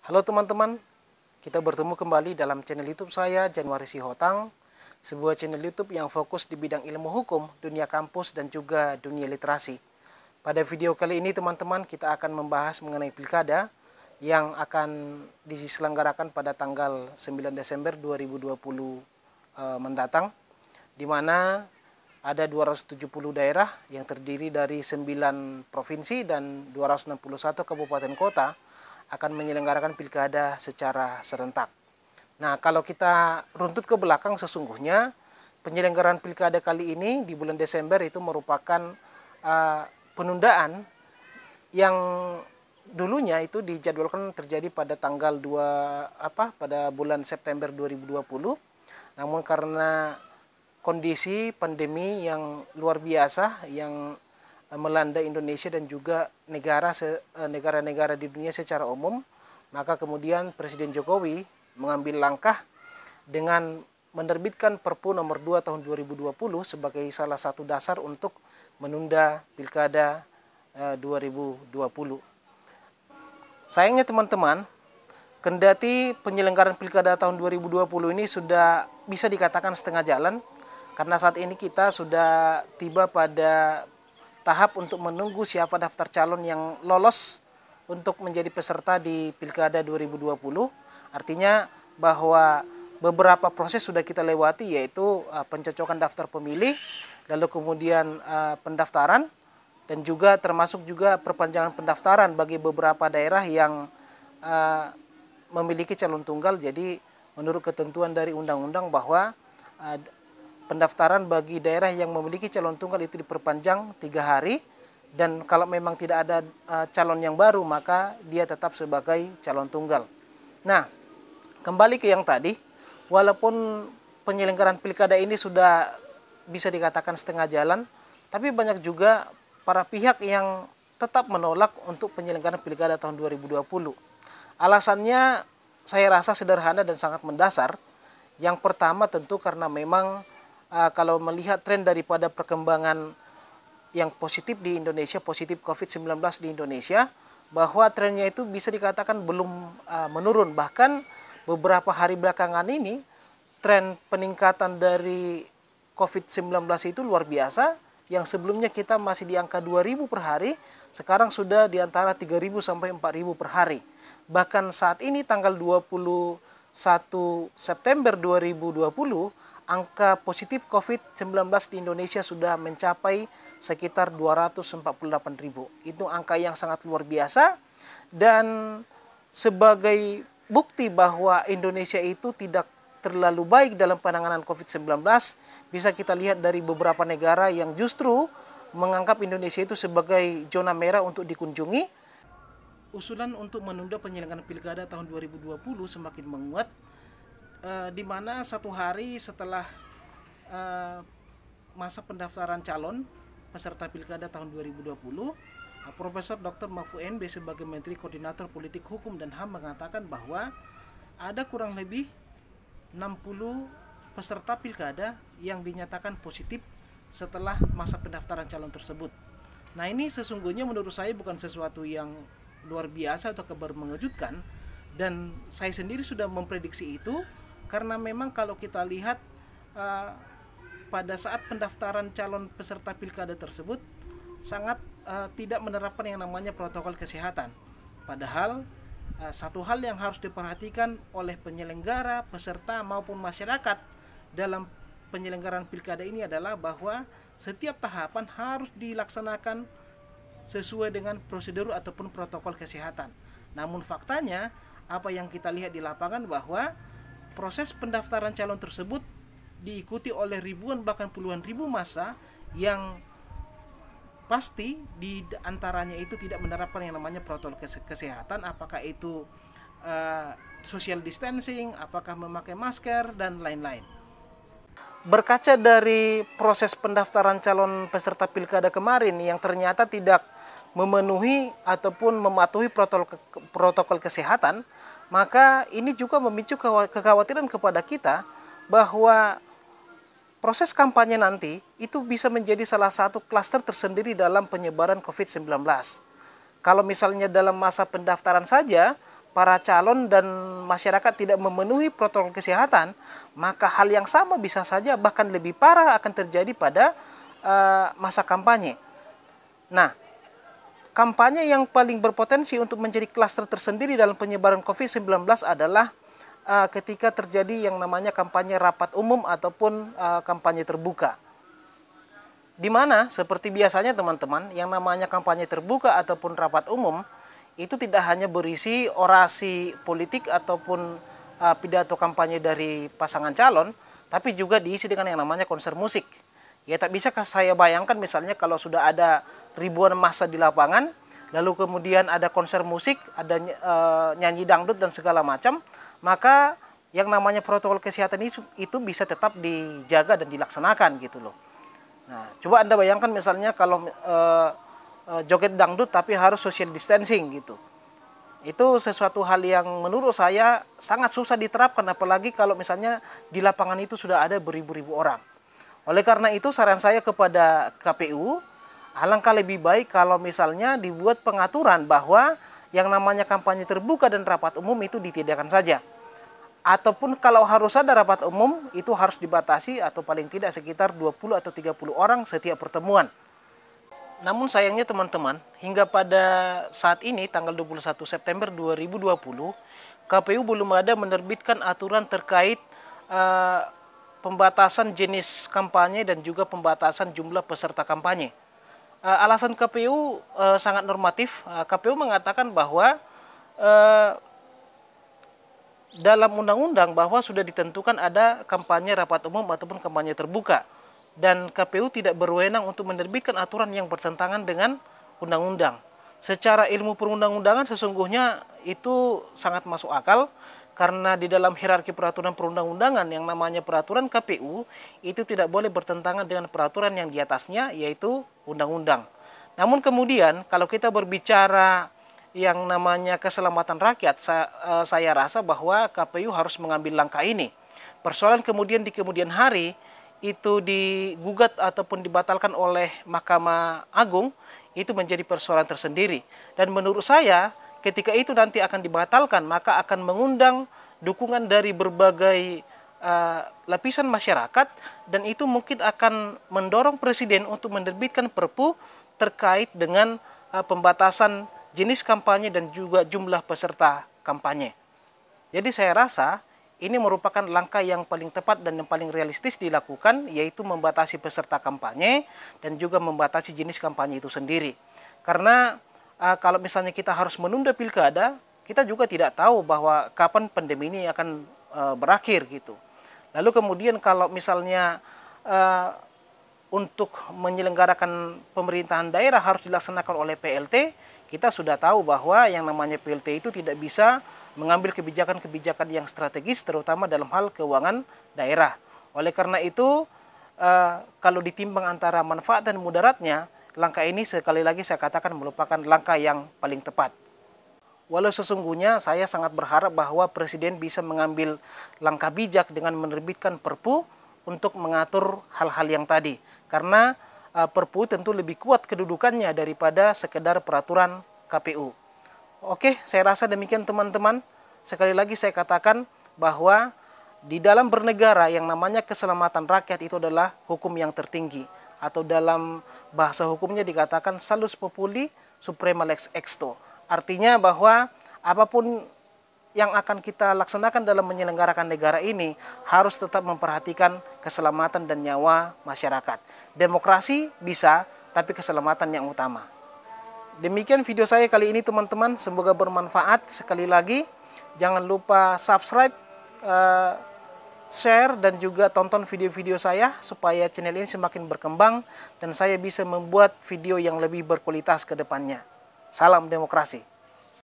Halo teman-teman, kita bertemu kembali dalam channel YouTube saya, Januari Sihotang, sebuah channel YouTube yang fokus di bidang ilmu hukum, dunia kampus, dan juga dunia literasi. Pada video kali ini teman-teman, kita akan membahas mengenai pilkada yang akan diselenggarakan pada tanggal 9 Desember 2020 mendatang, di mana ada 270 daerah yang terdiri dari 9 provinsi dan 261 kabupaten kota akan menyelenggarakan pilkada secara serentak. Nah, kalau kita runtut ke belakang sesungguhnya penyelenggaraan pilkada kali ini di bulan Desember itu merupakan penundaan yang dulunya itu dijadwalkan terjadi pada tanggal pada bulan September 2020. Namun karena kondisi pandemi yang luar biasa yang melanda Indonesia dan juga negara-negara di dunia secara umum, maka kemudian Presiden Jokowi mengambil langkah dengan menerbitkan Perpu nomor 2 tahun 2020 sebagai salah satu dasar untuk menunda pilkada 2020. Sayangnya teman-teman, kendati penyelenggaraan pilkada tahun 2020 ini sudah bisa dikatakan setengah jalan, karena saat ini kita sudah tiba pada tahap untuk menunggu siapa daftar calon yang lolos untuk menjadi peserta di Pilkada 2020. Artinya bahwa beberapa proses sudah kita lewati, yaitu pencocokan daftar pemilih, lalu kemudian pendaftaran, dan juga termasuk juga perpanjangan pendaftaran bagi beberapa daerah yang memiliki calon tunggal. Jadi menurut ketentuan dari undang-undang bahwa pendaftaran bagi daerah yang memiliki calon tunggal itu diperpanjang 3 hari, dan kalau memang tidak ada calon yang baru maka dia tetap sebagai calon tunggal. Nah, kembali ke yang tadi, walaupun penyelenggaraan pilkada ini sudah bisa dikatakan setengah jalan, tapi banyak juga para pihak yang tetap menolak untuk penyelenggaraan pilkada tahun 2020. Alasannya saya rasa sederhana dan sangat mendasar. Yang pertama tentu karena memang kalau melihat tren daripada perkembangan yang positif di Indonesia, positif COVID-19 di Indonesia, bahwa trennya itu bisa dikatakan belum menurun. Bahkan beberapa hari belakangan ini, tren peningkatan dari COVID-19 itu luar biasa. Yang sebelumnya kita masih di angka 2.000 per hari, sekarang sudah di antara 3.000 sampai 4.000 per hari. Bahkan saat ini tanggal 21 September 2020, angka positif COVID-19 di Indonesia sudah mencapai sekitar 248.000. Itu angka yang sangat luar biasa, dan sebagai bukti bahwa Indonesia itu tidak terlalu baik dalam penanganan COVID-19, bisa kita lihat dari beberapa negara yang justru menganggap Indonesia itu sebagai zona merah untuk dikunjungi. Usulan untuk menunda penyelenggaraan pilkada tahun 2020 semakin menguat, di mana 1 hari setelah masa pendaftaran calon peserta pilkada tahun 2020, Profesor Dr. Mahfud MD sebagai Menteri Koordinator Politik Hukum dan HAM mengatakan bahwa ada kurang lebih 60 peserta pilkada yang dinyatakan positif setelah masa pendaftaran calon tersebut. Nah, ini sesungguhnya menurut saya bukan sesuatu yang luar biasa atau kabar mengejutkan, dan saya sendiri sudah memprediksi itu. Karena memang kalau kita lihat pada saat pendaftaran calon peserta pilkada tersebut sangat tidak menerapkan yang namanya protokol kesehatan. Padahal satu hal yang harus diperhatikan oleh penyelenggara, peserta maupun masyarakat dalam penyelenggaraan pilkada ini adalah bahwa setiap tahapan harus dilaksanakan sesuai dengan prosedur ataupun protokol kesehatan. Namun faktanya apa yang kita lihat di lapangan bahwa proses pendaftaran calon tersebut diikuti oleh ribuan bahkan puluhan ribu massa yang pasti di antaranya itu tidak menerapkan yang namanya protokol kesehatan, apakah itu social distancing, apakah memakai masker, dan lain-lain. Berkaca dari proses pendaftaran calon peserta pilkada kemarin yang ternyata tidak memenuhi ataupun mematuhi protokol kesehatan, maka ini juga memicu kekhawatiran kepada kita bahwa proses kampanye nanti itu bisa menjadi salah satu klaster tersendiri dalam penyebaran COVID-19. Kalau misalnya dalam masa pendaftaran saja para calon dan masyarakat tidak memenuhi protokol kesehatan, maka hal yang sama bisa saja bahkan lebih parah akan terjadi pada masa kampanye. Nah, kampanye yang paling berpotensi untuk menjadi klaster tersendiri dalam penyebaran COVID-19 adalah ketika terjadi yang namanya kampanye rapat umum ataupun kampanye terbuka. Di mana seperti biasanya teman-teman, yang namanya kampanye terbuka ataupun rapat umum itu tidak hanya berisi orasi politik ataupun pidato kampanye dari pasangan calon, tapi juga diisi dengan yang namanya konser musik. Ya, tak bisa saya bayangkan misalnya kalau sudah ada ribuan massa di lapangan, lalu kemudian ada konser musik, ada nyanyi dangdut dan segala macam, maka yang namanya protokol kesehatan itu bisa tetap dijaga dan dilaksanakan gitu loh. Nah, coba Anda bayangkan misalnya kalau joget dangdut tapi harus social distancing gitu. Itu sesuatu hal yang menurut saya sangat susah diterapkan, apalagi kalau misalnya di lapangan itu sudah ada beribu-ribu orang. Oleh karena itu saran saya kepada KPU, alangkah lebih baik kalau misalnya dibuat pengaturan bahwa yang namanya kampanye terbuka dan rapat umum itu ditiadakan saja. Ataupun kalau harus ada rapat umum itu harus dibatasi atau paling tidak sekitar 20 atau 30 orang setiap pertemuan. Namun sayangnya teman-teman, hingga pada saat ini tanggal 21 September 2020, KPU belum ada menerbitkan aturan terkait pembatasan jenis kampanye dan juga pembatasan jumlah peserta kampanye. Alasan KPU sangat normatif. KPU mengatakan bahwa dalam undang-undang bahwa sudah ditentukan ada kampanye rapat umum ataupun kampanye terbuka. Dan KPU tidak berwenang untuk menerbitkan aturan yang bertentangan dengan undang-undang. Secara ilmu perundang-undangan sesungguhnya itu sangat masuk akal, karena di dalam hierarki peraturan perundang-undangan yang namanya peraturan KPU itu tidak boleh bertentangan dengan peraturan yang di atasnya, yaitu undang-undang. Namun kemudian kalau kita berbicara yang namanya keselamatan rakyat, saya rasa bahwa KPU harus mengambil langkah ini. Persoalan kemudian di kemudian hari itu digugat ataupun dibatalkan oleh Mahkamah Agung, itu menjadi persoalan tersendiri. Dan menurut saya ketika itu nanti akan dibatalkan, maka akan mengundang dukungan dari berbagai lapisan masyarakat, dan itu mungkin akan mendorong Presiden untuk menerbitkan Perpu terkait dengan pembatasan jenis kampanye dan juga jumlah peserta kampanye. Jadi saya rasa ini merupakan langkah yang paling tepat dan yang paling realistis dilakukan, yaitu membatasi peserta kampanye dan juga membatasi jenis kampanye itu sendiri. Karena kalau misalnya kita harus menunda pilkada, kita juga tidak tahu bahwa kapan pandemi ini akan berakhir gitu. Lalu kemudian kalau misalnya untuk menyelenggarakan pemerintahan daerah harus dilaksanakan oleh PLT, kita sudah tahu bahwa yang namanya PLT itu tidak bisa mengambil kebijakan-kebijakan yang strategis, terutama dalam hal keuangan daerah. Oleh karena itu, kalau ditimbang antara manfaat dan mudaratnya, langkah ini sekali lagi saya katakan merupakan langkah yang paling tepat. Walau sesungguhnya saya sangat berharap bahwa Presiden bisa mengambil langkah bijak dengan menerbitkan Perpu untuk mengatur hal-hal yang tadi. Karena Perpu tentu lebih kuat kedudukannya daripada sekedar peraturan KPU. Oke, saya rasa demikian teman-teman. Sekali lagi saya katakan bahwa di dalam bernegara yang namanya keselamatan rakyat itu adalah hukum yang tertinggi. Atau dalam bahasa hukumnya dikatakan salus populi suprema lex exto. Artinya bahwa apapun yang akan kita laksanakan dalam menyelenggarakan negara ini harus tetap memperhatikan keselamatan dan nyawa masyarakat. Demokrasi bisa, tapi keselamatan yang utama. Demikian video saya kali ini teman-teman, semoga bermanfaat. Sekali lagi, jangan lupa subscribe, share, dan juga tonton video-video saya supaya channel ini semakin berkembang dan saya bisa membuat video yang lebih berkualitas ke depannya. Salam demokrasi.